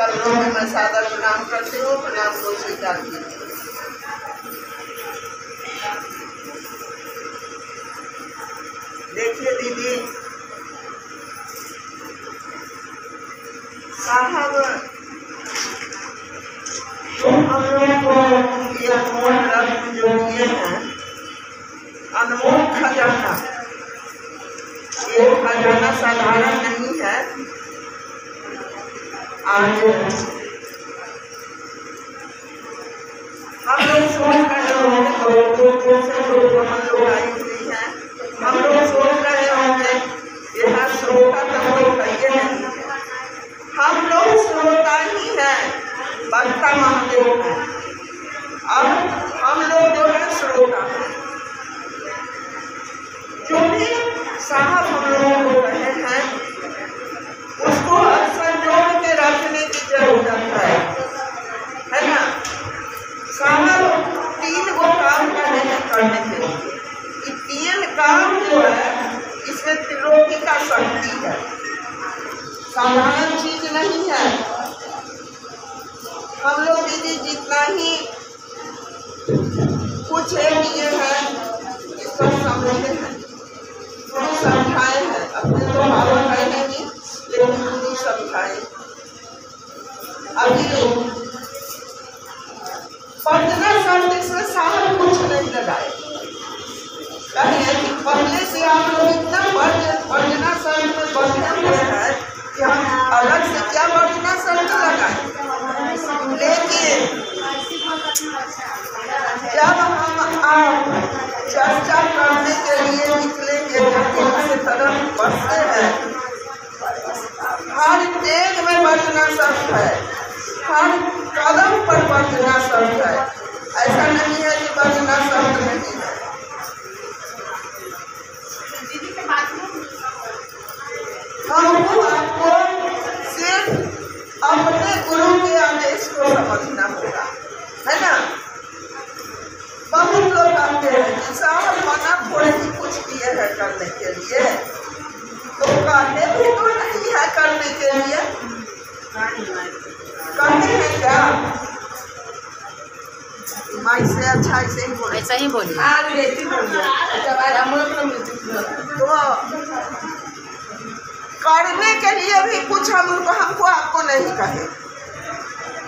करोड़ों में मैं सादर प्रणाम करती हूँ, प्रणाम को स्वीकार कीजिए। देखिए दीदी साहब, तो हम लोग को ये अनमोल रत्न जो दिए हैं, अनमोल खजाना, ये खजाना साधारण नहीं है। आज हम लोग सोच रहे होंगे हम लोग आई हुई हैं, हम लोग सोच रहे होंगे यहाँ श्रोता तो कोई कहिए नहीं, हम लोग श्रोता ही हैं, वक्ता महादेव हैं, और हम लोग जो है श्रोता हैं। जो भी साहब हम लोगों को कहे हैं उसको संजोड़ के रखने की जरूरत है ना। साहब 3 गो काम करने के लिए, ये 3 काम जो है इसमें त्रिलोकी का शक्ति है, साधारण चीज नहीं है। हम लोग दीदी जितना ही कुछ किए हैं इस पर समझते हैं, गुरु समझाए हैं, अपने तो भाव है नहीं लेकिन गुरु समझाए। अभी पंजना शब्द इसमें साहब कुछ नहीं लगाए, कहे कि पहले से आप लोग इतना पंजना शब्द में बढ़े हुए हैं कि हम अलग से क्या पंजना शब्द लगाए। लेकिन जब हम आप चर्चा करने के लिए निकलेंगे, से तरफ बढ़ते हैं, हर तेज में बजना शब्द है, हर कदम पर बजना शब्द है, ऐसा नहीं है कि बजना शब्द नहीं है। हमको आपको सिर्फ अपने गुरु के आदेश को समझना होगा, है ना। बहुत लोग आते हैं कि साहब मना थोड़े ही कुछ किए हैं करने के लिए, तो कहते भी तो नहीं है करने के लिए, कहते हैं क्या माई से अच्छा ऐसे ही बोले, ऐसा ही बोलिए। तो करने के लिए भी कुछ हमको आपको नहीं कहे,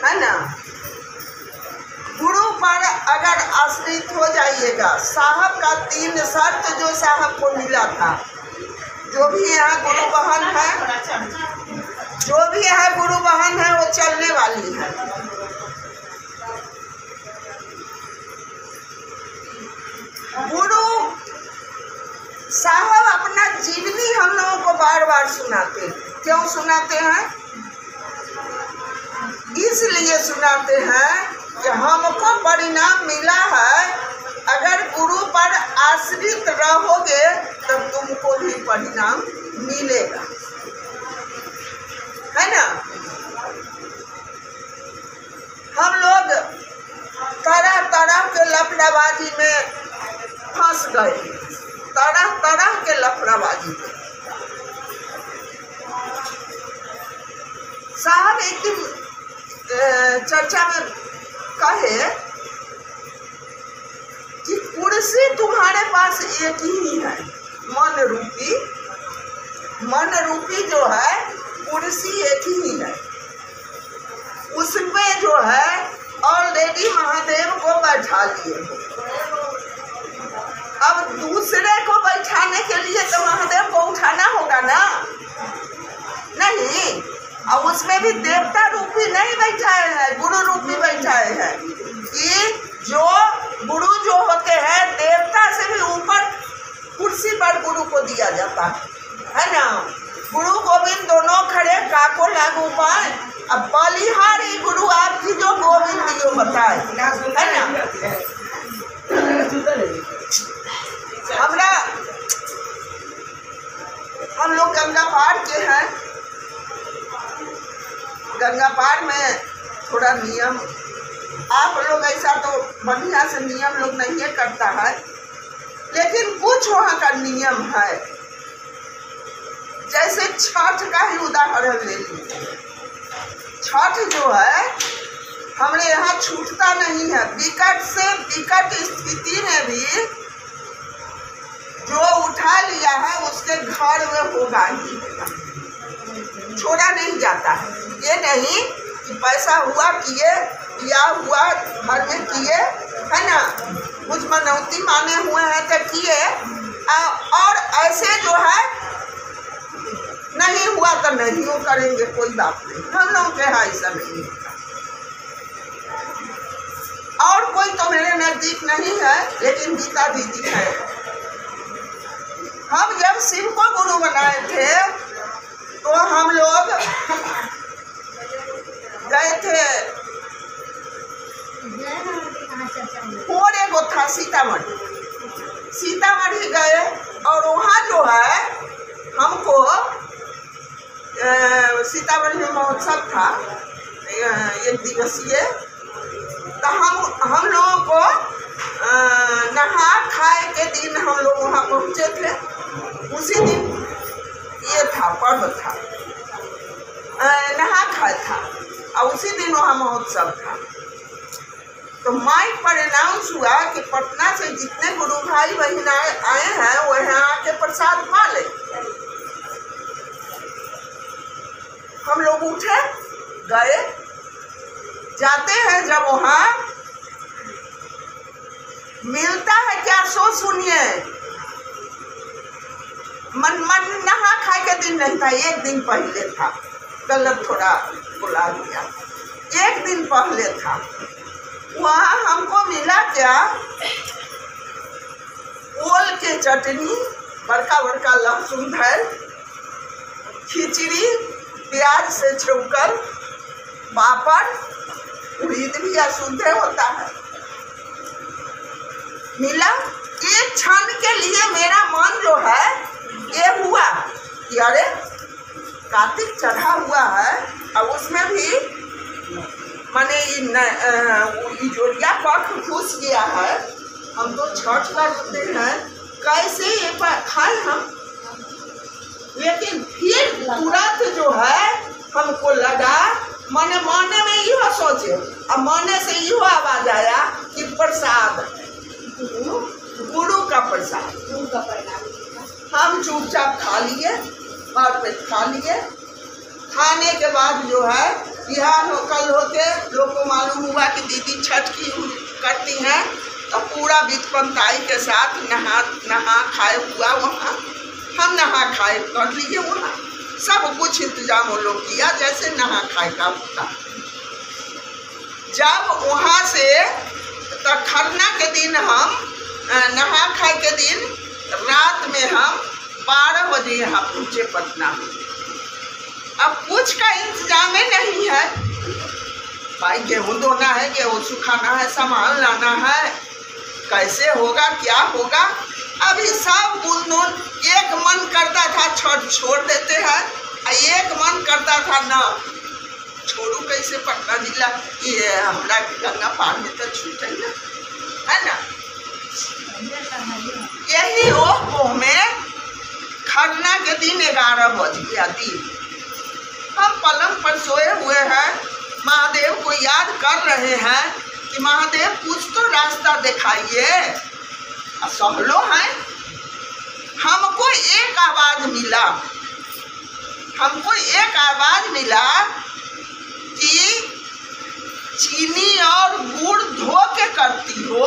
है ना। गुरु पर अगर आश्रित हो जाइएगा, साहब का 3 शर्त जो साहब को मिला था, जो भी यहाँ गुरु बहन है, जो भी यहाँ गुरु बहन है वो चलने वाली है। गुरु साहब अपना जीवनी हम लोगों को बार बार सुनाते हैं। क्यों सुनाते हैं? इसलिए सुनाते हैं कि हमको परिणाम मिला है, अगर गुरु पर आश्रित रहोगे तो तुमको भी परिणाम मिलेगा, है ना। हम लोग तरह तरह के लफड़ाबाजी में फंस गए, तरह तरह के लफड़ाबाजी में। साहब एक दिन चर्चा में कहे कि कुर्सी तुम्हारे पास एक ही है, मन रूपी जो है कुर्सी एक ही है, उसमें जो है ऑलरेडी महादेव को बैठा लिए हो। अब दूसरे को बैठाने के लिए तो महादेव को उठाना होगा ना, नहीं। और उसमें भी देवता रूपी नहीं बैठाए हैं, गुरु रूपी बैठाए हैं, कि जो गुरु जो होते हैं देवता से भी ऊपर कुर्सी पर गुरु को दिया जाता है ना। गुरु गोविंद दोनों खड़े काको लागू पाए, अब बलिहारी गुरु आपकी जो गोविंद जो बताए, है ना। हम लोग गंगा पार के हैं, गंगा पार में थोड़ा नियम, आप लोग ऐसा तो बढ़िया से नियम लोग नहीं करता है, लेकिन कुछ वहाँ का नियम है। जैसे छठ का ही उदाहरण ले लीजिए, छठ जो है हमारे यहाँ छूटता नहीं है। विकट से विकट स्थिति में भी जो उठा लिया है उसके घर में होगा ही, छोड़ा नहीं जाता है। ये नहीं कि पैसा हुआ किए या हुआ घर में किए, है ना, कुछ मनौती माने हुए हैं तो किए, और ऐसे जो है नहीं हुआ तो नहीं वो करेंगे, कोई बात नहीं। हम लोग के यहाँ ऐसा नहीं होता। और कोई तो मेरे नजदीक नहीं है, लेकिन गीता दीदी है। हम जब शिव को गुरु बनाए थे तो हम लोग गए थे, और एगो था सीतामढ़ी, सीतामढ़ी गए और वहाँ जो है हमको सीतामढ़ी में महोत्सव था 1 दिवसीय। तो हम लोगों को नहा खाए के दिन हम लोग वहाँ पहुँचे थे। उसी दिन ये था, पर्व था, नहा खाए था, और उसी दिन वहाँ महोत्सव था। तो माइक पर अनाउंस हुआ कि पटना से जितने गुरु भाई बहन आए हैं वो यहाँ आके प्रसाद पा ले। हम लोग उठे, गए, जाते हैं जब वहाँ मिलता है क्या सो सुनिए। मन नहा खाए के दिन नहीं था, 1 दिन पहले था, गलत थोड़ा बुला दिया, 1 दिन पहले था। वहाँ हमको मिला क्या, ओल के चटनी, बड़का बड़का लहसुन धैल, खिचड़ी प्याज से छौंकल, पापड़, उड़ीद भी अशुद्ध होता है, मिला। एक क्षण के लिए मेरा मन जो है ये हुआ कि अरे कार्तिक चढ़ा हुआ है और उसमें भी माने जोड़िया पख घुस गया है, हम तो छठ करते हैं, कैसे ये खाए हम। लेकिन फिर तुरंत जो है हमको लगा, माने में यह सोचे, अब माने से यह आवाज आया कि प्रसाद, गुरु का प्रसाद। हम चुपचाप खा लिए और फिर खा लिए। खाने के बाद जो है बिहान हो कल होके लोग को मालूम हुआ कि दीदी छठ की करती हैं, तो पूरा वित्तपंताई के साथ नहा खाए हुआ वहाँ। हम नहा खाए कर लिए वहाँ, सब कुछ इंतजाम वो लोग किया जैसे नहा खाए का होता। जब वहाँ से तो खरना के दिन हम नहा खाए के दिन रात में हम 12 बजे यहाँ पहुँचे पटना। अब कुछ का इंतजाम नहीं है, भाई गेहूँ धोना है, गेहूँ सुखाना है, सामान लाना है, कैसे होगा क्या होगा। अभी सब बुनदुन, एक मन करता था छठ छोड़ देते हैं, एक मन करता था ना छोड़ू कैसे, पटना जिला ये हमारा गंगा पार में तो छूटे है ना। यही वो में खरना के दिन 11 बज गया दिन। हम पलंग पर सोए हुए हैं, महादेव को याद कर रहे हैं कि महादेव कुछ तो रास्ता दिखाइए। सहलो है, हमको एक आवाज मिला, हमको एक आवाज मिला कि चीनी और गुड़ धो के करती हो।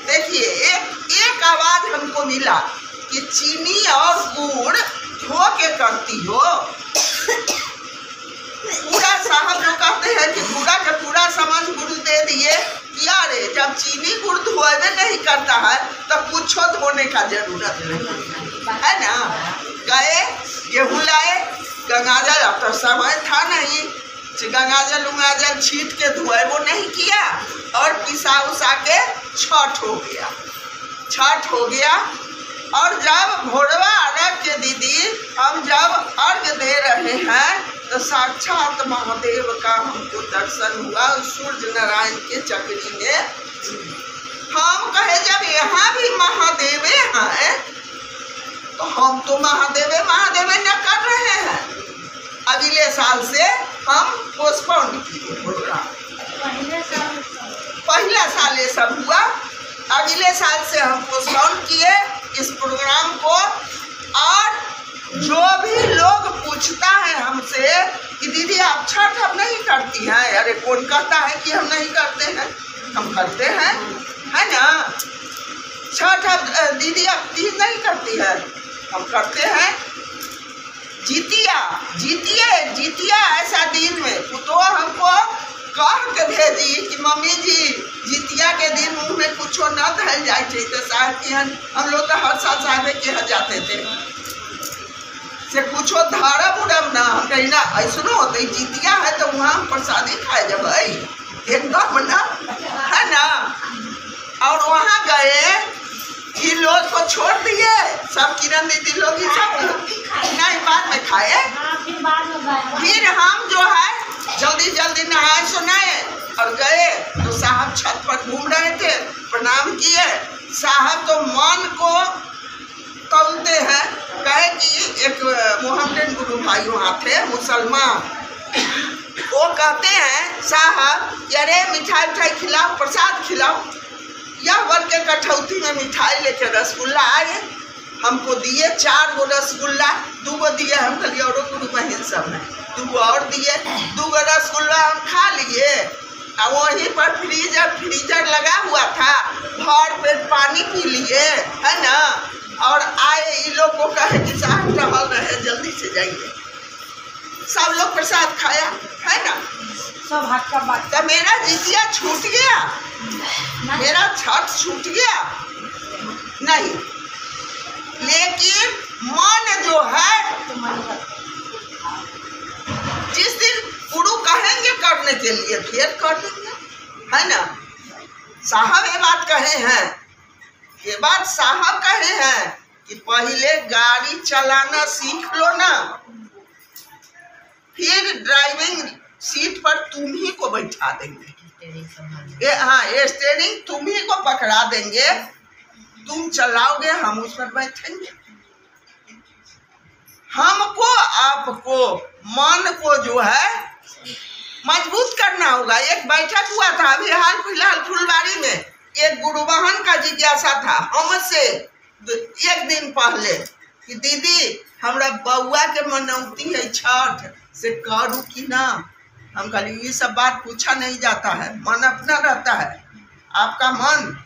देखिए एक आवाज हमको मिला कि चीनी और गुड़ धो के करती हो। पूरा साहब जो कहते हैं कि पूरा का पूरा समझ गुरु दे दिए कि अरे जब चीनी गुड़ धोए नहीं करता है तो कुछ धोने का जरूरत नहीं है ना। गए गेहूँ लाए, गंगाजल, अब तो समय था नहीं, गंगाजल उंगाजल छीट के धोए वो नहीं किया और पिसा उसा के छठ हो गया, छठ हो गया। और जब भोरवा अर्घ के दीदी हम जब अर्घ दे रहे हैं तो साक्षात महादेव का हमको दर्शन हुआ सूर्य नारायण के चक्री में। हम कहे जब यहाँ भी महादेवे हैं तो हम तो महादेवे न कर रहे हैं, अगले साल से हम पोस्टपोन किए प्रोग्राम। पहला साल ये सब हुआ, अगले साल से हम पोस्टपोन किए इस प्रोग्राम को। और जो भी लोग पूछता है हमसे कि दीदी आप छठ अब नहीं करती हैं, अरे कौन कहता है कि हम नहीं करते हैं, हम करते हैं, है ना। छठ अब दीदी अब तीज नहीं करती है, हम करते हैं। जितिया जितिया ऐसा दिन में तो हमको कह के भेजी कि मम्मी जी जितिया के दिन मुँह में कुछ न धल जाए तो साहब की हम लोग तो हर साल साहबे के यहाँ जाते थे से कुछ धरब उड़ब ना, हम कहीं ना ऐसा होते जितिया है तो वहाँ हम प्रसादी खाए जब एकदम ना, है ना। और वहाँ गए कि लोग को छोड़ दिए सब, किरण दीदी लोग ही सब नहीं, बाद में खाए। फिर हम जो है जल्दी जल्दी नहाए सुनाए और गए तो साहब छत पर घूम रहे थे, प्रणाम किए। साहब तो मन को तोलते हैं, कहे कि एक मोहम्मदन गुरु भाई वहाँ थे मुसलमान, वो कहते हैं साहब अरे मिठाई उठाई खिलाओ, प्रसाद खिलाओ। यह वर्ग के कठौती में मिठाई लेके रसगुल्ला आए, हमको दिए 4 गो रसगुल्ला, 2 गो दिए हम कल और गुरु बहन सब है, 2 गो और दिए, 2 गो रसगुल्ला हम खा लिए। और वहीं पर फ्रीजर लगा हुआ था, भर पेट पानी पी लिए, है ना। और आए इन लोग को कहे कि साहब टहल रहे जल्दी से जाइए, सब लोग प्रसाद खाया, है ना। सब हाथ का बात। तो मेरा जितिया छूट गया, मेरा छठ छूट गया नहीं, लेकिन मन जो है जिस दिन गुरु कहेंगे करने के लिए फिर कर लेंगे, है ना। साहब ये बात कहे हैं, ये बात साहब कहे हैं कि पहले गाड़ी चलाना सीख लो ना, फिर ड्राइविंग सीट पर तुम ही को बैठा देंगे। हाँ, स्टीयरिंग तुम ही को पकड़ा देंगे, तुम चलाओगे हम उस पर बैठेंगे। हमको आपको मन को जो है मजबूत करना होगा। एक बैठक हुआ था अभी हाल फिलहाल फुलवारी में, एक गुरु बहन का जिज्ञासा था हमसे 1 दिन पहले कि दीदी हमरा बउआ के मनौती है छठ से करूँ कि ना। हम कहली ये सब बात पूछा नहीं जाता है, मन अपना रहता है, आपका मन,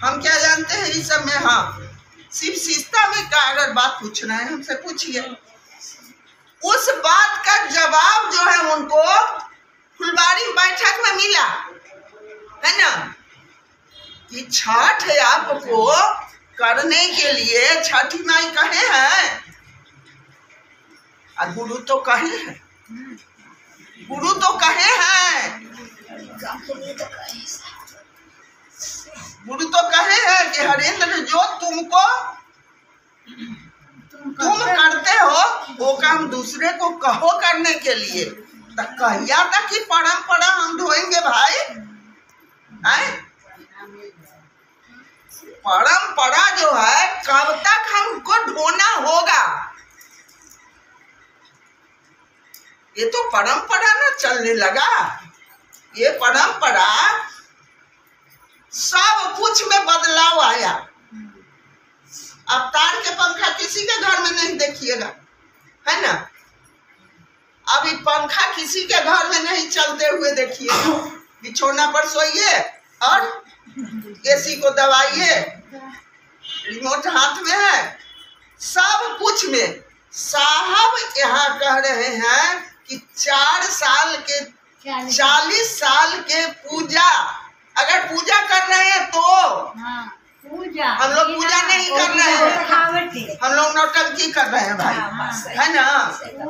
हम क्या जानते हैं इस सब में। हाँ, सिर्फ शिष्टा में का अगर बात पूछना है हमसे पूछिए। उस बात का जवाब जो है उनको फुलवारी बैठक में मिला, है ना, कि छठ आपको करने के लिए छठी माई कहे हैं, और गुरु तो कहे हैं, गुरु तो कहे हैं, गुरु तो कहे हैं कि हरेंद्र जो तुमको तुम करते हो वो काम दूसरे को कहो करने के लिए। तो कहिया तक की परंपरा हम ढोएंगे भाई, है? परंपरा जो है कब तक हमको ढोना होगा? ये तो परंपरा ना चलने लगा, ये परंपरा सब कुछ में बदलाव आया। अब तार के पंखा किसी के घर में नहीं देखिएगा, है ना। अभी पंखा किसी के घर में नहीं चलते हुए देखिएगा। बिछौना पर सोइए और एसी को दबाइए, रिमोट हाथ में है, सब कुछ में। साहब यहाँ कह रहे हैं कि 40 साल के पूजा, अगर पूजा कर रहे हैं तो पूजा, हम लोग पूजा नहीं कर रहे हैं, हम लोग नौटंकी कर रहे हैं भाई, है ना।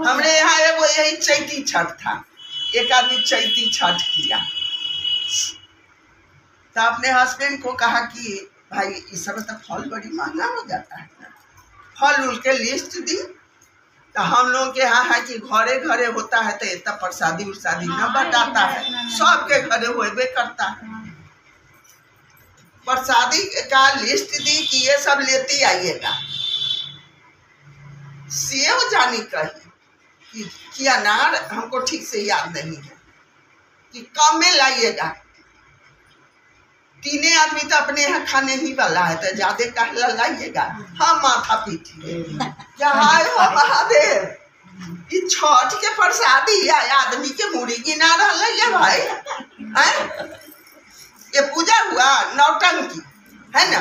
हमरे यहाँ एगो यही चैती छठ था, एक आदमी चैती छठ किया, तो अपने हस्बैंड को कहा कि भाई इस समय तो फल बड़ी महंगा हो जाता है, फल उनके लिस्ट दी। तो हम लोग के यहाँ है कि घरे घरे होता है तो इतना प्रसादी उर्सादी न बटाता है, सबके घरे होबे करता है। प्रसादी का लिस्ट दी कि ये सब लेती आइएगा। सेव जानी कही कि अनार हमको ठीक से याद नहीं है कि कम में लाइएगा। तीने आदमी तो अपने यहाँ खाने ही वाला है, तो ज्यादा कहला लाइएगा। हम माथा पीटिए क्या हाय हो महादेव, ये छठ के प्रसादी या आदमी के मुड़ी गिना रहा है भाई है? ये पूजा हुआ नौटंकी है ना।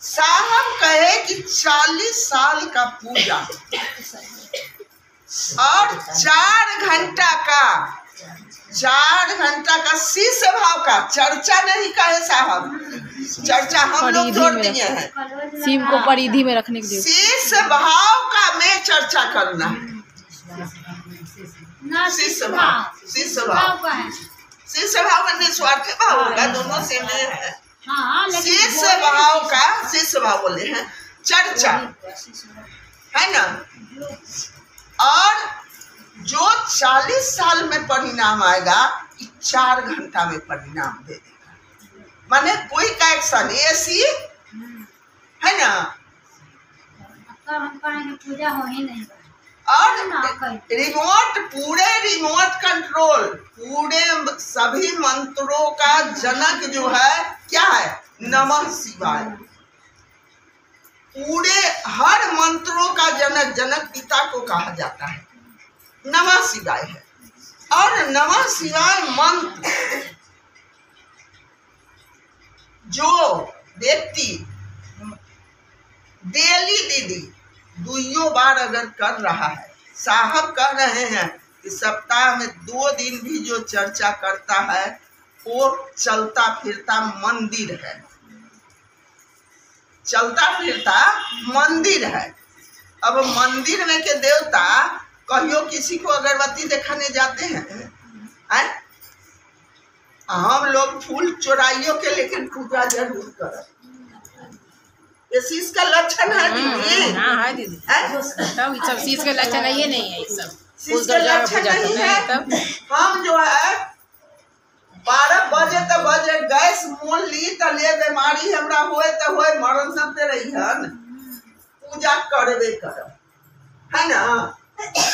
साहब कहे कि 40 साल का पूजा और 4 घंटा का शिष्य भाव का चर्चा नहीं कहे साहब, चर्चा हम लोग छोड़ दिए हैं। सीम को परिधि में रखने के लिए शिष्य भाव का में चर्चा करना, शिष्य भाव का निस्वार्थ भाव होगा, दोनों से में है। शिष्य भाव बोले हैं चर्चा है ना। और जो 40 साल में परिणाम आएगा 4 घंटा में परिणाम दे देगा, माने कोई का एक्शन ऐसी है ना। पूजा हो ही नहीं। और रिमोट कंट्रोल पूरे सभी मंत्रों का जनक जो है क्या है, नमः शिवाय। पूरे हर मंत्रों का जनक पिता को कहा जाता है, नमः शिवाय है। और नमः शिवाय मंत्र जो व्यक्ति डेली दीदी 2 बार अगर कर रहा है, साहब कह रहे हैं कि सप्ताह में 2 दिन भी जो चर्चा करता है वो चलता फिरता मंदिर है, चलता फिरता मंदिर है। अब मंदिर में के देवता कहियो किसी को अगरबत्ती दिखाने जाते हैं, हम लोग फूल चोराइयों के लेकिन पूजा जरूर कर, ये चीज का लक्षण है दीदी। हाँ है दीदी, तब सब चीज का लक्षण ये नहीं है, सब चीज का लक्षण नहीं है। तब हम जो है 12 बजे तक बजे गैस मोल ली तो ले बीमारी हमरा होए तो होए, मरण सब पे रही है, पूजा करबे कर है ना।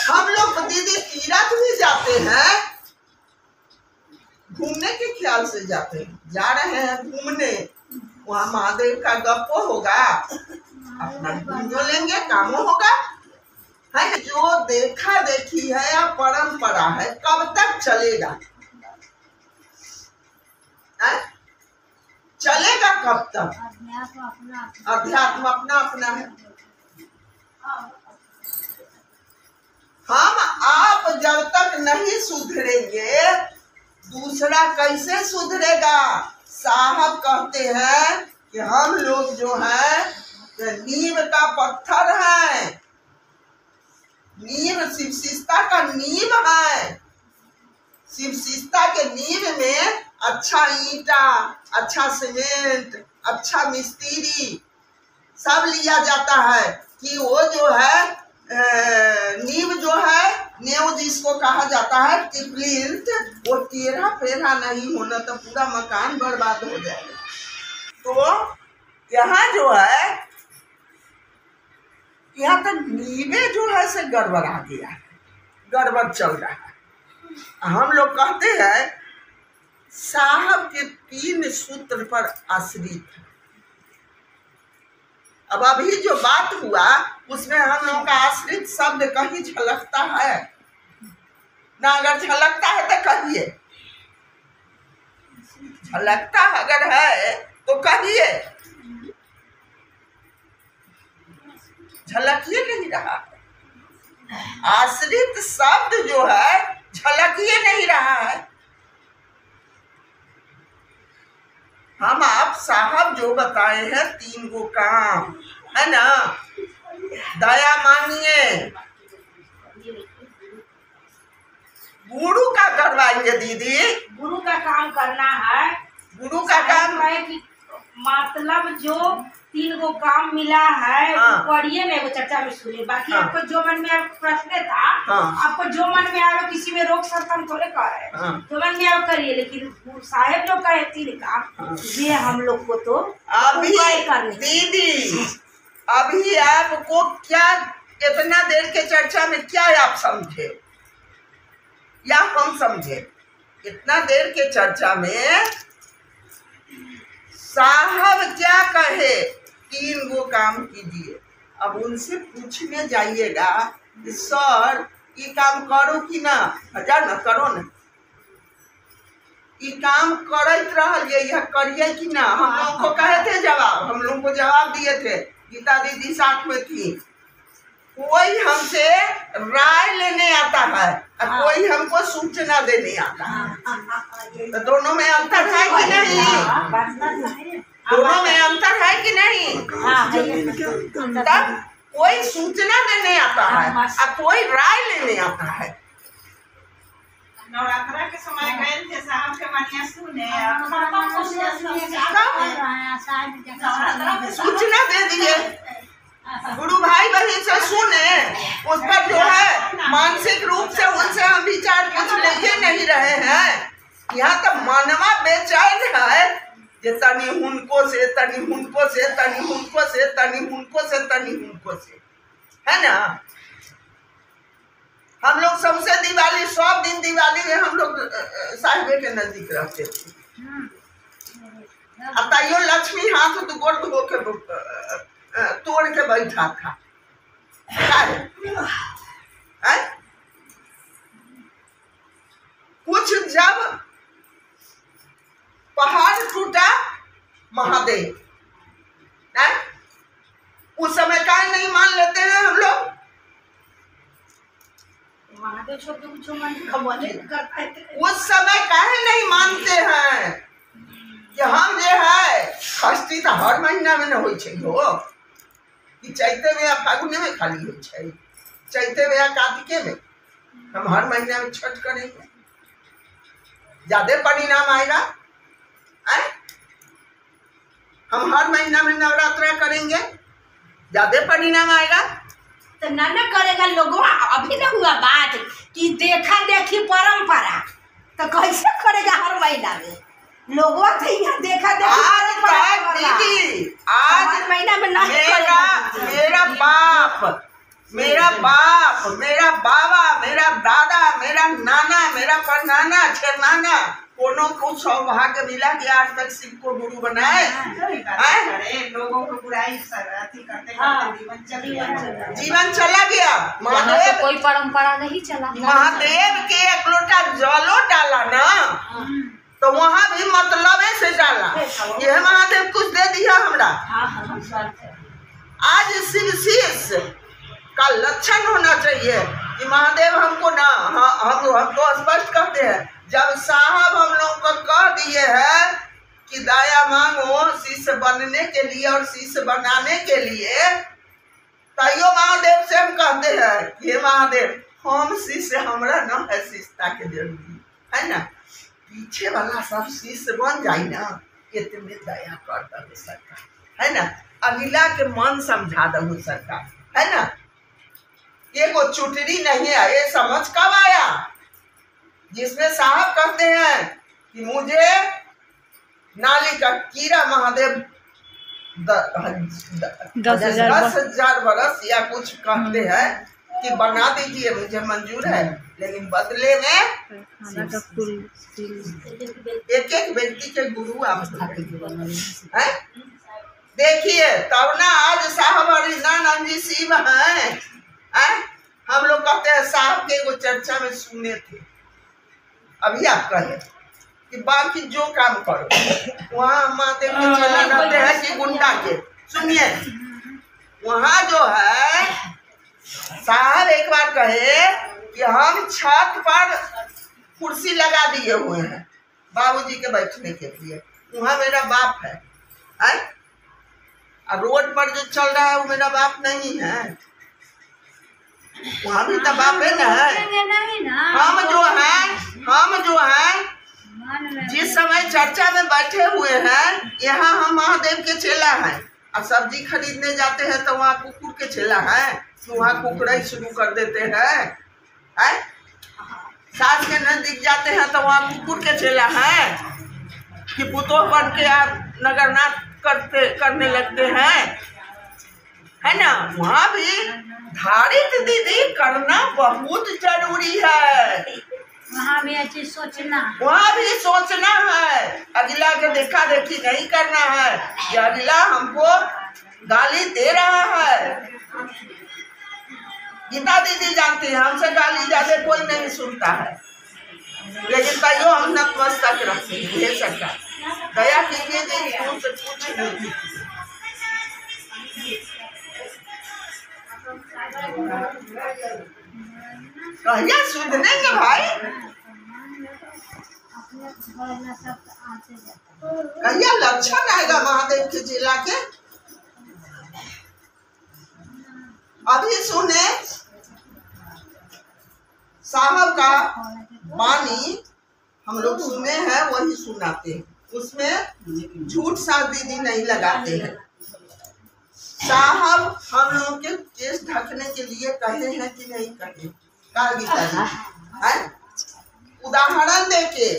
हम लोग दीदी तीरथ भी जाते हैं, घूमने के ख्याल से जाते हैं, जा रहे हैं घूमने, वहाँ महादेव का गप्पो होगा, अपना घूमो लेंगे, कामो होगा है। जो देखा देखी है या परंपरा है कब तक चलेगा है? चलेगा कब तक? अध्यात्म अपना अपना है। हम आप जब तक नहीं सुधरेंगे दूसरा कैसे सुधरेगा। साहब कहते हैं कि हम लोग जो है नींव का पत्थर है, नींव शिवशिष्टा का नींव है। शिवशिष्टा के नींव में अच्छा ईंटा, अच्छा सीमेंट, अच्छा मिस्त्री सब लिया जाता है कि वो जो है नींव जो है, नेव जिसको कहा जाता है प्लिंथ, वो टेढ़ा फेढ़ा नहीं होना तो पूरा मकान बर्बाद हो जाएगा। तो यहाँ जो है, यहाँ तो नींवे जो है से गड़बड़ा गया है, गड़बड़ चल रहा है। हम लोग कहते हैं साहब के 3 सूत्र पर आश्रित है। अब अभी जो बात हुआ उसमें हम लोगों का आश्रित शब्द कहीं झलकता है ना? अगर झलकता है तो कहिए, झलकता अगर है तो कहिए, झलकिए नहीं रहा है। आश्रित शब्द जो है झलकिए नहीं रहा है। हम आप साहब जो बताए हैं 3 गो काम है ना, दया मानिए, गुरु का करवाइए दीदी, गुरु का काम करना है। गुरु का काम है कि मतलब जो 3 गो काम मिला है वो पढ़िए में, वो चर्चा में सुनिए। बाकी आपको जो मन में प्रश्न था, आपको जो मन में आए किसी में रोक सकता हम थोड़े कर रहे हैं, जो मन में आप करिए। लेकिन साहेब जो कहे 3 काम, ये हम लोग को तो अभी दीदी, अभी आपको क्या इतना देर के चर्चा में क्या आप समझे या हम समझे? इतना देर के चर्चा में साहब क्या कहे, 3 गो काम कीजिए। अब उनसे पूछने जाइएगा कि सर ये काम करो कि ना, जा ना करो ना, ये काम करत रहिए, यह करिए कि ना। हम लोग को कहे थे जवाब, हम लोग को जवाब दिए थे, गीता दीदी साथ में थी। कोई हमसे राय लेने आता है और कोई हमको सूचना देने आता है। तो दोनों में अंतर है कि नहीं? दोनों में अंतर है कि नहीं? तब कोई सूचना देने आता है और कोई राय लेने आता है। नवरात्रा के समय गए थे साहब के मनिया सुने, सूचना दे दिए, गुरु भाई बहन से सुने, उस पर जो है मानसिक रूप से उनसे हम विचार कुछ लेके नहीं रहे हैं। यहाँ तो मानवा बेचैन है कि तनी उनको से, तनी उनको से, तनी उनको से, तनी उनको से, तनी उनको से, है ना। हम लोग सबसे दिवाली, सब दिन दिवाली में हम लोग साहिबे के नजदीक रहते थे। अब ताइयो लक्ष्मी हाथ तो गोड़ धो के तोड़ के बैठा था। कुछ जब पहाड़ टूटा महादेव, उस समय का नहीं मान लेते हैं हम लोग? महादेव छोड़ के कुछ मन करता है। उस समय काहे नहीं मानते हैं कि हम जो है षष्ठी तो हर महीना में न हो कि चैते में या फागुने में खाली हो, चैते में या कार्तिके में। हम हर महीना में छठ करेंगे, ज्यादा परिणाम आएगा। हम हर महीना में नवरात्रा करेंगे, ज्यादा परिणाम आएगा। तो ना करेगा लोगों। अभी ना हुआ बात कि देखा देखी परंपरा, तो कैसे करेगा हर महीना में? लोगों तो यहाँ देखा दीदी, आज महीना में नहीं मेरा बाप, मेरा बाप, मेरा बाबा, मेरा दादा, मेरा नाना, मेरा परनाना, छेरनाना, कोनो को सौभाग्य मिला कि आज तक शिव को गुरु बनाए। लोगों को बुराई करते जीवन चला गया। महादेव तो कोई परंपरा नहीं चला। महादेव के एक लोटा जलो डाला ना, तो वहाँ भी मतलब से डाला। यह महादेव कुछ दे दिया हमरा। आज शिव शीश का लक्षण होना चाहिए कि महादेव हमको ना, हमको स्पष्ट करते हैं। जब साहब हम लोग को कह दिए हैं कि दया मांगो शिष्य बनने के लिए और शिष्य बनाने के लिए, तैयो महादेव से हम कहते हैं ये महादेव हम शिष्य, हमरा न है शिष्यता के जरूरी है ना, पीछे वाला सब शिष्य बन जाए ना, इतने दया कर दो सरकार, है ना। अगला के मन समझा दो सरकार, है ना। ये को चुटरी नहीं है, ये समझ कब आया? जिसमें साहब कहते हैं कि मुझे नाली का कीड़ा महादेव 10,000 बरस या कुछ कहते हैं कि बना दीजिए, मुझे मंजूर है, लेकिन बदले में एक एक व्यक्ति के गुरु आप हैं। देखिए तब ना आज साहब हरिनानंद जी शिव हैं। हम लोग कहते हैं साहब के वो चर्चा में सुने थे। अभी आप कहे कि बाकी जो काम करो वहाँ महादेव के चला रहते हैं कि गुंडा के। सुनिए वहाँ जो है साहब एक बार कहे कि हम छत पर कुर्सी लगा दिए हुए हैं बाबूजी के बैठने के लिए, वहाँ मेरा बाप है, और रोड पर जो चल रहा है वो मेरा बाप नहीं है, वहाँ भी तो बाप है ना। हम जो हैं जिस समय चर्चा में बैठे हुए हैं, यहाँ हम महादेव के चेला हैं। अब सब्जी खरीदने जाते हैं तो वहाँ कुकुर के चेला है, तो वहाँ कुकड़ाई शुरू कर देते हैं। सास के नजदीक जाते हैं तो वहाँ कुकुर के चेला है कि पुतोह बन के आप नगरनाथ करने लगते हैं, है ना, वहाँ भी धारित दीदी करना बहुत जरूरी है। वहाँ भी अच्छी सोचना, वहाँ भी सोचना है, अगला के देखा देखी नहीं करना है कि अगला हमको गाली दे रहा है। गीता दीदी जानती है हमसे गाली ज्यादा कोई नहीं सुनता है, लेकिन तैयो हम नतमस्तक रखते हैं। ये सरकार दया कीजिए जी, से कुछ नहीं। कहिया सुधरेंगे भाई, कहिया लक्षण आएगा महादेव के जिला के। अभी सुने साहब का वाणी हम लोग सुने हैं, वही सुनाते हैं, उसमें झूठ साथ दीदी नहीं लगाते हैं। साहब हम लोग के केस ढकने के लिए कहे हैं कि नहीं कहे, गीता जी है उदाहरण देके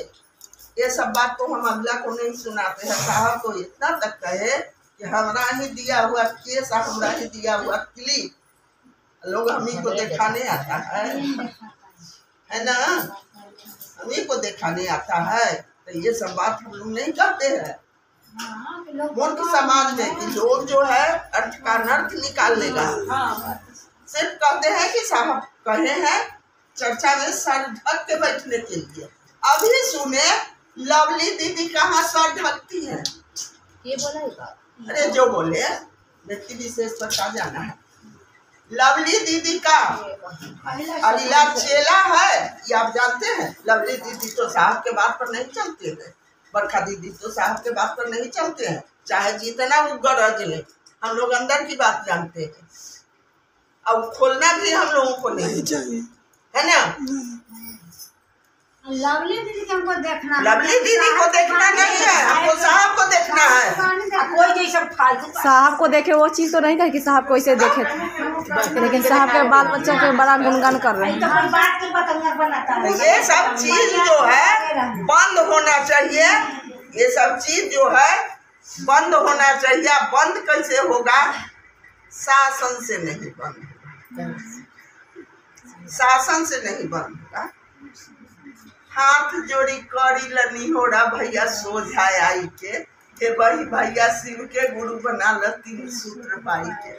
ये सब बात तो हम अगला को नहीं सुनाते हैं। साहब को इतना तक कहे कि हमरा ही दिया हुआ केस, हमरा ही दिया हुआ क्लिप लोग हमी को दिखाने आता है ना, हमी को दिखाने आता है। तो ये सब बात हम लोग नहीं करते हैं मूर्ख समाज में कि लोग जो है अर्थ का अनर्थ निकाल लेगा। सिर्फ कहते हैं कि साहब कहे हैं चर्चा में सर ढक के बैठने के लिए। अभी सुने लवली दीदी कहाँ सर ढकती है, ये बोला, अरे जो बोले व्यक्ति विशेष पर का जाना है। लवली दीदी का अगला चेला है, ये आप जानते हैं। लवली दीदी तो साहब के बात पर नहीं चलते हैं, बरखा दीदी तो साहब के बात पर नहीं चलते हैं, चाहे जितना वो गरज ले। हम लोग अंदर की बात जानते हैं, अब खोलना भी हम लोगों को नहीं चाहिए, है ना। लवली दीदी को हमको देखना, लवली दीदी को देखना नहीं है, हमको साहब को देखना है। कोई जैसा फालतू साहब को देखे वो चीज तो नहीं कर कि साहब को ऐसे देखे थे, लेकिन साहब के बाल बच्चों के बड़ा गुणगान कर रहे हैं। बात की बतंगा बनाता है। ये सब चीज जो है बंद होना चाहिए, ये सब चीज जो है बंद होना चाहिए। बंद कैसे होगा, शासन से नहीं बंद होगा, शासन से नहीं बंद होगा। हाथ जोड़ी करी लनी हो रहा भैया सोझाए आई के वही भैया शिव के गुरु बना ल 3 सूत्र पाई के।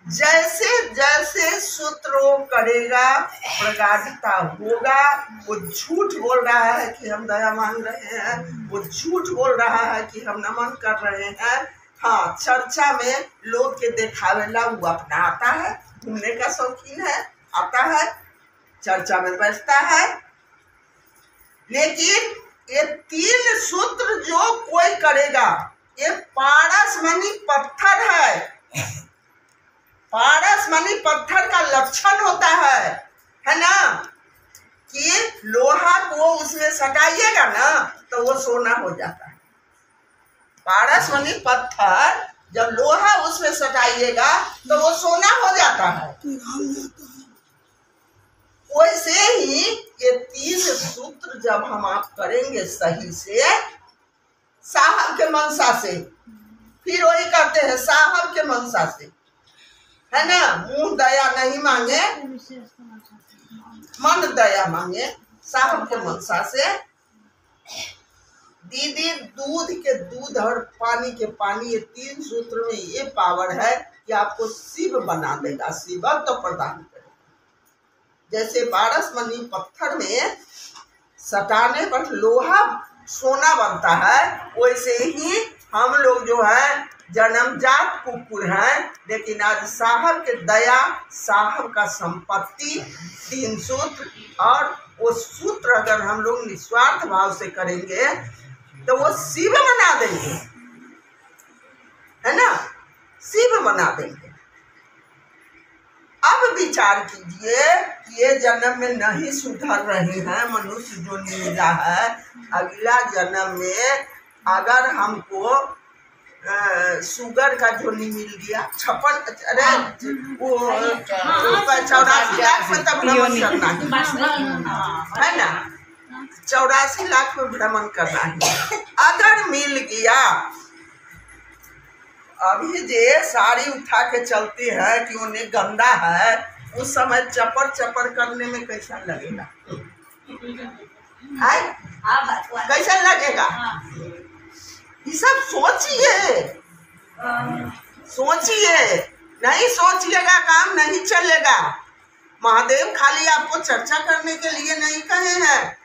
जैसे जैसे सूत्र करेगा प्रगाढ़ता होगा। वो झूठ बोल रहा है कि हम दया मांग रहे हैं, वो झूठ बोल रहा है कि हम नमन कर रहे हैं। हाँ, चर्चा में लोग के देखावेला वो अपना आता है, घूमने का शौकीन है, आता है चर्चा में बैठता है। लेकिन ये 3 सूत्र जो कोई करेगा, ये पारसमणि पत्थर है। पारसमणि पत्थर का लक्षण होता है ना, कि लोहा को उसमें सटाइएगा ना तो वो सोना हो जाता है। पारसमणि पत्थर जब लोहा उसमें सटाइएगा तो वो सोना हो जाता है। वैसे ही ये 3 सूत्र जब हम आप करेंगे सही से, साहब के मनसा से, फिर वही करते हैं साहब के मनसा से, है ना। मुंह दया नहीं मांगे, मन दया मांगे, साहब के मनसा से। दीदी दूध के दूध और पानी के पानी, ये 3 सूत्र में ये पावर है कि आपको शिव बना देगा, शिवत्व तो प्रदान करेगा। जैसे पारसमणि पत्थर में सटाने पर लोहा सोना बनता है, वैसे ही हम लोग जो है जन्मजात कुकुर हैं, लेकिन आज साहब के दया, साहब का संपत्ति, 3 सूत्र, और वो सूत्र अगर हम लोग निस्वार्थ भाव से करेंगे तो वो शिव बना देंगे, है ना, शिव बना देंगे। अब विचार कीजिए, ये जन्म में नहीं सुधर रहे हैं, मनुष्य जो मिला है, अगला जन्म में अगर हमको शुगर का झोली मिल गया, 56 अरे वो 84 लाख में तब भ्रमण करना है ना, 84 लाख में भ्रमण करना है। अगर मिल गया अभी जे साड़ी उठा के चलती है कि उन्हें गंदा है, उस समय चपर चपर करने में कैसा लगेगा? कैसा लगेगा? ये सब सोचिए, सोचिए। नहीं सोचिएगा काम नहीं चलेगा। महादेव खाली आपको चर्चा करने के लिए नहीं कहे हैं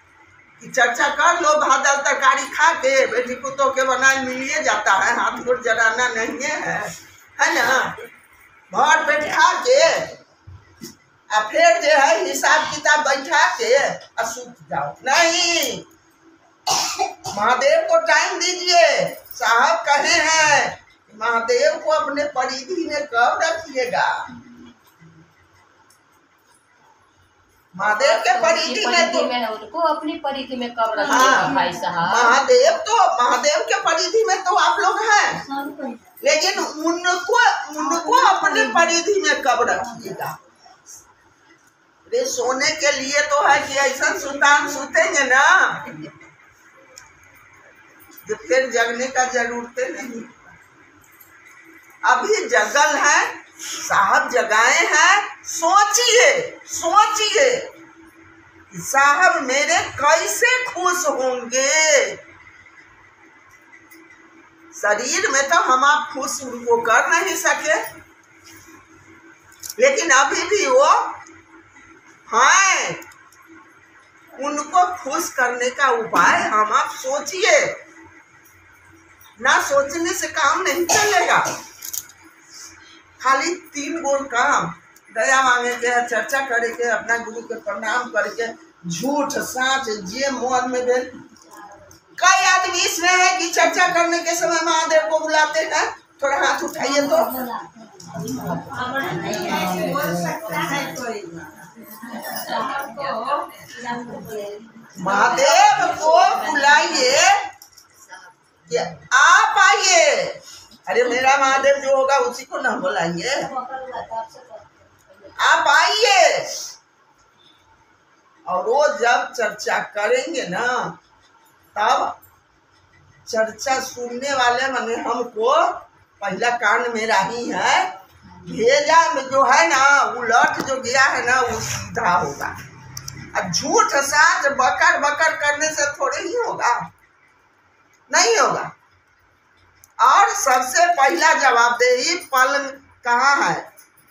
कि चर्चा कर लो, भात दाल तरकारी खा के बेटी पुतों के बनाए मिलिए जाता है, हाथ गोड़ जराना नहीं है ना। भर पेट खा के और फिर जो है हिसाब किताब बैठा के और सूत जाओ। नहीं, महादेव को टाइम दीजिए। साहब कहे हैं महादेव को अपने परिधि में कब रखिएगा? महादेव के परिधि में तो उनको अपनी परिधि में कब रखिएगा भाई साहब? महादेव के परिधि में तो आप लोग हैं, लेकिन उनको अपने परिधि में कब रखिएगा? वे सोने के लिए तो है कि ऐसा सुल्तान सुतेंगे ना, जो फिर जगने का जरूरत नहीं। अभी जगल है, साहब जगाए हैं। सोचिए सोचिए साहब मेरे कैसे खुश होंगे। शरीर में तो हम आप खुश उनको कर नहीं सके, लेकिन अभी भी वो हैं। उनको खुश करने का उपाय हम आप सोचिए। ना सोचने से काम नहीं चलेगा। खाली 3 गो काम, दया मांगे के, चर्चा करे के, अपना गुरु के प्रणाम करके, झूठ साँच जे मन में भेल। कई आदमी इसमें है कि चर्चा करने के समय महादेव को बुलाते हैं। थोड़ा हाथ उठाइए तो। महादेव को बुलाइए कि आप आइए। अरे मेरा महादेव जो होगा उसी को ना बुलाएंगे। आप आइए। और वो जब चर्चा करेंगे ना, तब चर्चा सुनने वाले माने हमको पहला कान में रही है, भेजा में जो है ना उलट जो गया है ना वो सीधा होगा। अब झूठ साच बकर बकर करने से थोड़े ही होगा, नहीं होगा। और सबसे पहला जवाबदेही पलंग कहाँ है?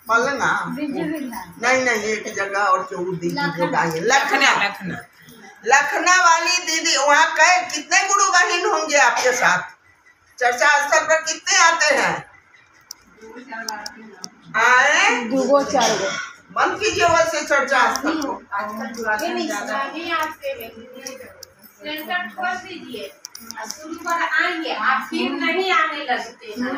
पलंगा नहीं, एक जगह और केहू दीदी को गाएंगे। लखना वाली दीदी, वहाँ कई कितने गुरु बहन होंगे आपके साथ? चर्चा स्थल पर कितने आते हैं? आए 2-4 गो। बंद कीजिए वैसे चर्चा स्थल को। शुरू पर आएंगे, आप फिर नहीं आने लगते हैं।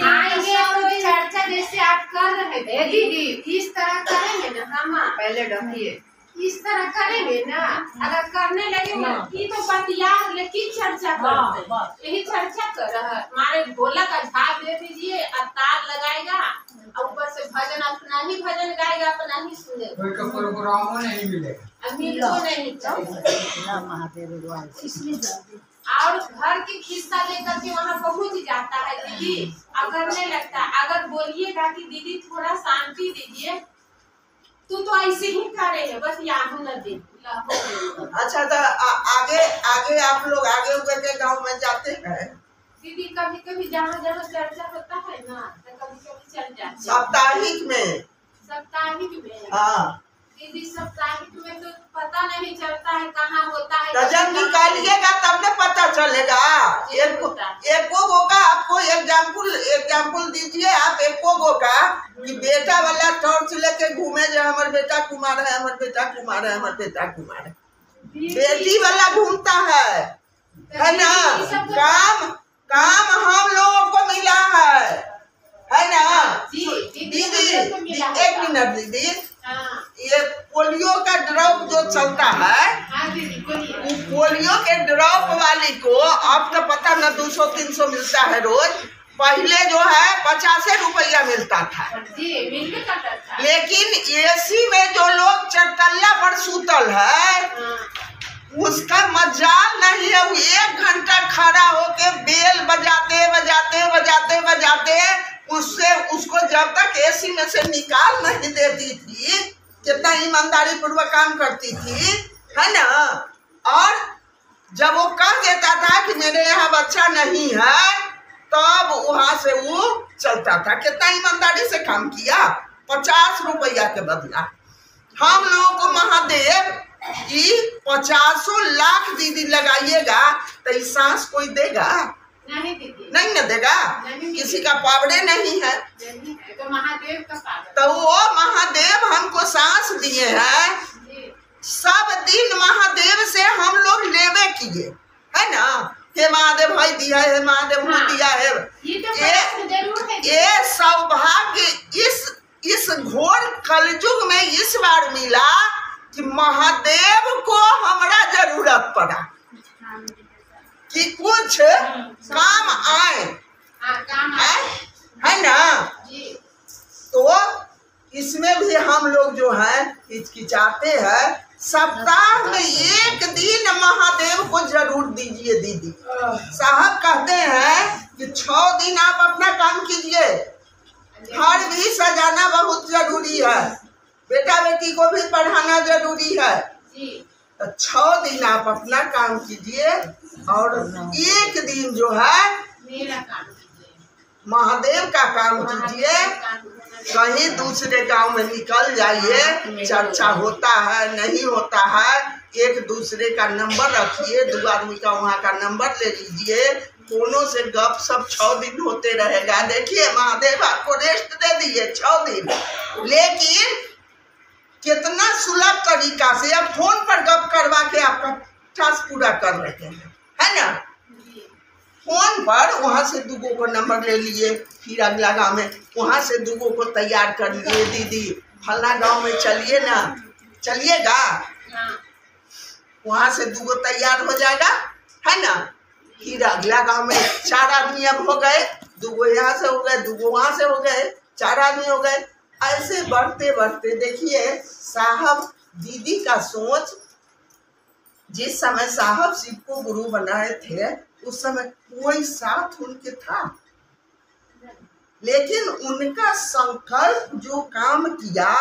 आएंगे तो चर्चा जैसे आप कर रहे थे दीदी, इस तरह करेंगे ना। हम पहले ढकिए, इस तरह करेंगे ना। अगर करने लगे ना ये तो बतिया, लेकिन चर्चा करते हैं। यही चर्चा कर रहा है। हमारे ढोलक का झाप दे दीजिए और तार लगाएगा और ऊपर से भजन अपना ही भजन गाएगा, अपना ही सुनेगा। कोई का प्रोग्राम नहीं मिलेगा, मिलो नहीं और घर की खिस्सा लेकर के वहाँ पहुँच जाता है दीदी, और करने लगता है। अगर बोलिएगा कि दीदी थोड़ा शांति दीजिए, तो ऐसे ही करेंगे, बस यहाँ न दे। अच्छा तो आगे आप लोग आगे उधर के गांव में जाते हैं दीदी? कभी कभी जहाँ जहाँ चर्चा होता है ना, तो कभी कभी चल जाते हैं। साप्ताहिक में? साप्ताहिक में हाँ दीदी, साप्ताहिक में तो पता नहीं चलता है कहाँ होता है। तो जब निकालिएगा तब न पता चलेगा। एको गो का आपको एग्जाम्पल दीजिए आप। एको गो का कि बेटा वाला टॉर्च लेके घूमे जो हमारे बेटा कुमार है, हमारे बेटा कुमार है, हमारे बेटा कुमार है। बेटी वाला घूमता है ना। काम हम लोगों को मिला है ना दीदी। 1 मिनट दीदी, ये पोलियो का ड्रॉप जो चलता है, पोलियो के ड्रॉप वाली को अब तो पता न 200-300 मिलता है रोज। पहले जो है 50 रुपया मिलता था। लेकिन एसी में जो लोग 4 तल्ला पर सूतल है, उसका मजाल नहीं है। वो 1 घंटा खड़ा होके बेल बजाते बजाते बजाते बजाते उससे उसको जब तक एसी में से निकाल नहीं देती थी, कितना ईमानदारी पूर्वक काम करती थी, है ना। और जब वो कह देता था कि मेरे यहाँ बच्चा नहीं है, तब वहां से वो चलता था। कितना ईमानदारी से काम किया, 50 रुपया के बदला। हम लोगों को महादेव कि 50 लाख दीदी लगाइएगा तो ये सांस कोई देगा? नहीं दीदी, नहीं न देगा। किसी का पावड़े नहीं है, तो महादेव का पावर। तो वो महादेव हमको सांस दिए हैं। सब दिन महादेव से हम लोग लेवे किए, है ना। हे महादेव भाई दिया है, हे महादेव वो दिया है। ये सौभाग्य इस घोर कलयुग में इस बार मिला कि महादेव को हमारा जरूरत पड़ा कि कुछ काम आए, है ना। तो इसमें भी हम लोग जो है हिचकिचाते हैं। सप्ताह में 1 दिन महादेव को जरूर दीजिए दीदी। साहब कहते हैं कि 6 दिन आप अपना काम कीजिए, घर भी सजाना बहुत जरूरी है, बेटा बेटी को भी पढ़ाना जरूरी है। तो 6 दिन आप अपना काम कीजिए और 1 दिन जो है मेरा काम कीजिए, महादेव का काम कीजिए। कहीं दूसरे गांव में निकल जाइए, चर्चा होता है नहीं होता है, एक दूसरे का नंबर रखिए, 2 आदमी का वहाँ का नंबर ले लीजिए, दोनों से गप सब 6 दिन होते रहेगा। देखिए महादेव आपको रेस्ट दे दिए 6 दिन, लेकिन कितना सुलभ तरीका से अब फोन पर गप करवा के आपका टास्क पूरा कर रहे हैं, है ना। फोन पर वहाँ से 2 को नंबर ले लिए, फिर अगला गांव में वहाँ से 2 को तैयार कर लिए, दीदी फलना गांव में चलिए ना, चलिएगा। वहाँ से 2 तैयार हो जाएगा, है ना। फिर अगला गांव में 4 आदमी अब हो गए, 2 यहाँ से हो गए, 2 वहाँ से हो गए, 4 आदमी हो गए। ऐसे बढ़ते बढ़ते देखिए साहब दीदी का सोच, जिस समय साहब शिव को गुरु बनाए थे उस समय कोई साथ उनके था, लेकिन उनका संकल्प जो काम किया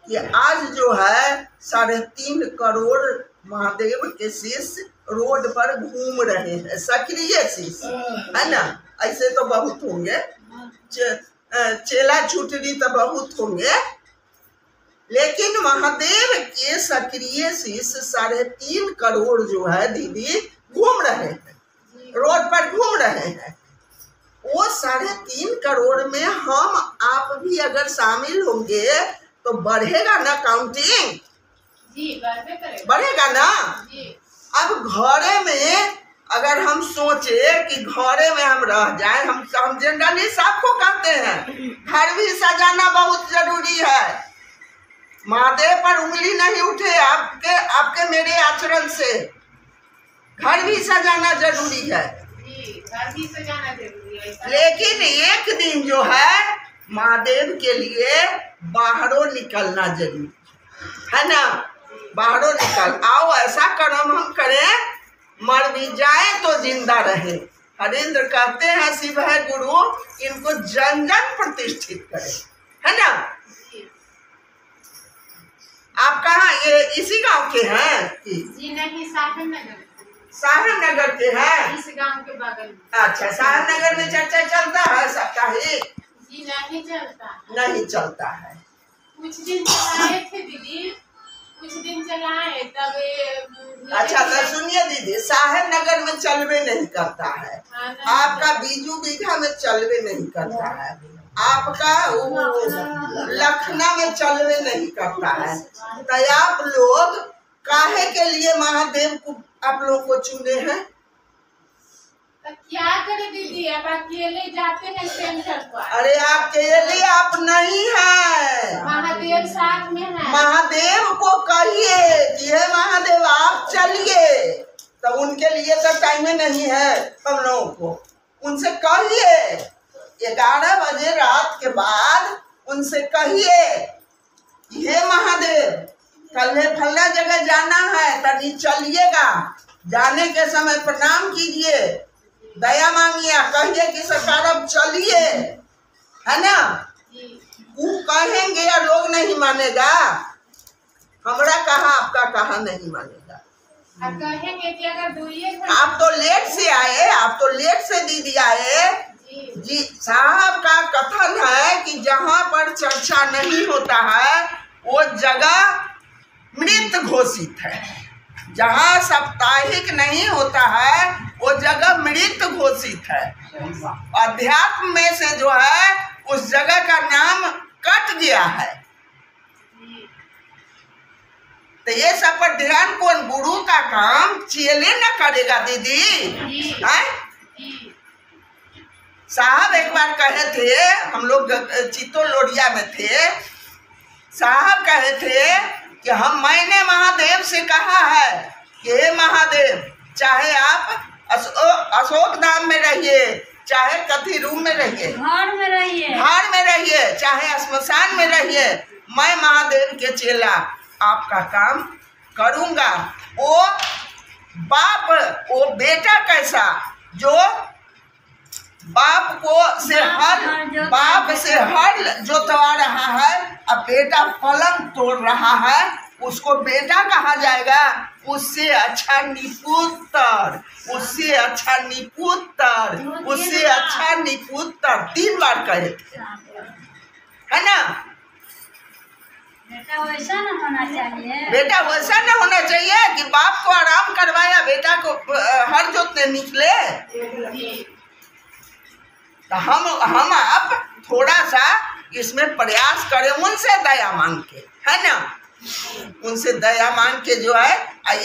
कि आज जो है 3.5 करोड़ महादेव के शिष्य रोड पर घूम रहे हैं, सक्रिय शिष्य, है ना। ऐसे तो बहुत होंगे, चेला छुटरी तो बहुत होंगे, लेकिन महादेव के सक्रिय शिष्य 3.5 करोड़ जो है दीदी घूम रहे हैं, रोड पर घूम रहे हैं। वो 3.5 करोड़ में हम आप भी अगर शामिल होंगे तो बढ़ेगा ना काउंटिंग, बढ़ेगा ना। अब घरे में अगर हम सोचे कि घरे में हम रह जाए, हम जनरली सबको कहते हैं घर भी सजाना बहुत जरूरी है। महादेव पर उंगली नहीं उठे आपके मेरे आचरण से, घर भी सजाना जरूरी है, घर भी सजाना जरूरी है। लेकिन 1 दिन जो है महादेव के लिए बाहरों निकलना जरूरी है ना। बाहरों निकल आओ, ऐसा कर्म हम करें मर भी जाए तो जिंदा रहे। हरेंद्र कहते हैं शिव है गुरु, इनको जन जन प्रतिष्ठित करे, है ना। आप कहाँ ये इसी गांव के हैं? जी नहीं, साहिब नगर। साहिब नगर के हैं, इस गांव के बगल में। अच्छा, साहिब नगर में चर्चा चलता है साप्ताहिक? जी नहीं चलता, नहीं चलता है। कुछ दिन चलाए थे दीदी, कुछ दिन चलाए तब। अच्छा तो सुनिए दीदी, साहिब नगर में चलवे नहीं करता है, आपका बीजू बीघा में चलवे नहीं करता है, आपका लखनऊ में चलवे नहीं करता है। तो आप लोग काहे के लिए महादेव को आप लोग को चुने हैं? तो क्या करे दीदी, अब अकेले जाते हैं सेंटर पर। अरे अकेले आप नहीं है, महादेव साथ में है। महादेव को कहिए कि हे महादेव आप चलिए, तो उनके लिए तो टाइम नहीं है हम लोगों को। उनसे कहिए 11 बजे रात के बाद उनसे कहिए हे महादेव कल फला जगह जाना है तनी चलिएगा, जाने के समय प्रणाम कीजिए, दया मांगिए, कहिए कि सरकार अब चलिए, है ना। वो कहेंगे या लोग नहीं मानेगा, हमारा कहा आपका कहा नहीं मानेगा। कहेंगे कि अगर आप तो लेट से आए, आप तो लेट से दीदी आए जी। साहब का कथन है कि जहाँ पर चर्चा नहीं होता है वो जगह मृत घोषित है, जहाँ साप्ताहिक नहीं होता है वो जगह मृत घोषित है। अध्यात्म में से जो है उस जगह का नाम कट गया है। तो ये सब पर ध्यान कौन, गुरु का काम चेले न करेगा दीदी। साहब एक बार कहे थे, हम लोग चित्तो लोरिया में थे, साहब कहे थे कि मैंने महादेव से कहा है कि हे महादेव, चाहे आप अशोक धाम में रहिए, चाहे कथी रूम में रहिए, घर में रहिए, चाहे श्मशान में रहिए, मैं महादेव के चेला आपका काम करूंगा। वो बाप, वो बेटा कैसा जो बाप से हल जोतवा रहा है, अब बेटा पलंग तोड़ रहा है, उसको बेटा कहा जाएगा। उससे अच्छा निपुत्र, उससे अच्छा निपुत्र, उससे अच्छा निपुत्र 3 बार कहे थे, है ना। बेटा वैसा न होना चाहिए, बेटा वैसा न होना चाहिए कि बाप को आराम करवाया, बेटा को हर जोतने निकले। तो हम आप थोड़ा सा इसमें प्रयास करें, उनसे दया मांग के, है ना, उनसे दया मांग के जो है।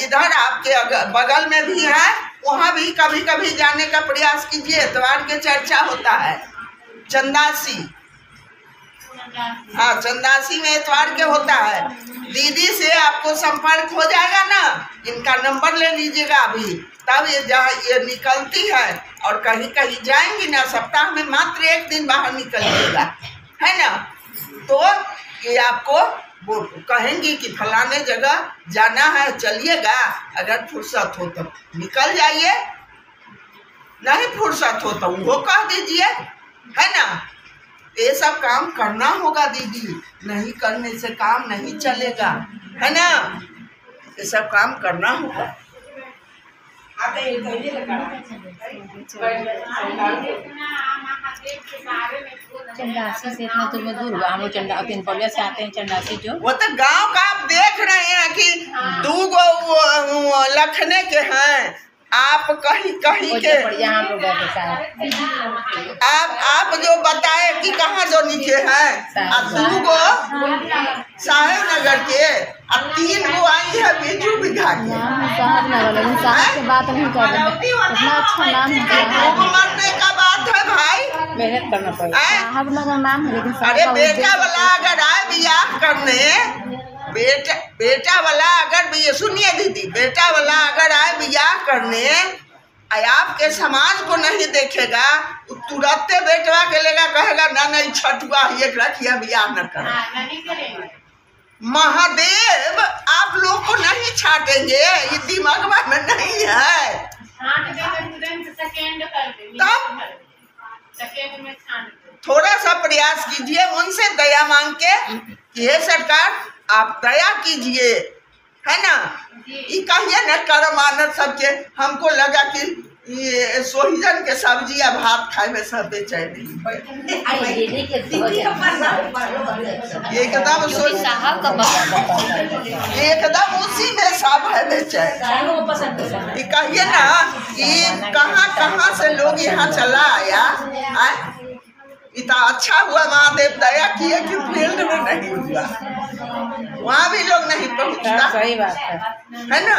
इधर आपके बगल में भी है, वहाँ भी कभी कभी जाने का प्रयास कीजिए। इतवार के चर्चा होता है चंदासी, हाँ चंदासी में इतवार के होता है। दीदी से आपको संपर्क हो जाएगा ना, इनका नंबर ले लीजिएगा अभी, तब ये निकलती है और कहीं कहीं जाएंगी ना, सप्ताह में मात्र 1 दिन बाहर निकलिएगा, है ना। तो ये आपको वो कहेंगी कि फलाने जगह जाना है, चलिएगा, अगर फुर्सत हो तो निकल जाइए, नहीं फुर्सत हो तो वो कह दीजिए, है ना। ये सब काम करना होगा दीदी, नहीं करने से काम नहीं चलेगा, है ना। ये सब काम करना होगा। चंडासी से इतना तुम्हें दूर हुआ, हम लोग चंडा 3 पलिया से आते हैं। चंडासी जो वो तो गांव का आप देख रहे हैं कि 2 गो लखने के हैं, आप कहीं कहीं के आप जो बताए कि कहाँ जो नीचे हैं, 2 गो साहेब नगर के, 3 गो आई है बीजू बिघा के। साहब से बात नहीं कर रहे, इतना अच्छा नाम है, मरने का बात है भाई, मेहनत करना पड़ेगा। साहब नगर नाम है, लेकिन अरे बेटा वाला अगर आए बियाह करने, बेटा वाला अगर भी, सुनिए दीदी, बेटा वाला अगर आए बियाह करने, आपके समाज को नहीं देखेगा, तुरंत बेटवा के लेगा, कहेगा ना नहीं छठुआ एक रखिया बियाह न कर। महादेव आप लोग को नहीं छाटेंगे, ये दिमाग में नहीं है। थोड़ा सा प्रयास कीजिए, उनसे दया मांग के, ये सरकार आप दया कीजिए, है ना। ये कहिए न कर्म आनंद सबके, हमको लगा कि ये सोहिजन के सब्जी या भात खाए में सब बेचैन एकदम उसी में सब है बेचैन। ये कहिए ना कि कहाँ से लोग यहाँ चला आया, इतना अच्छा हुआ महादेव दया किए कि फील्ड में नहीं हुआ, वहाँ भी लोग नहीं पहुँचता, सही बात है ना।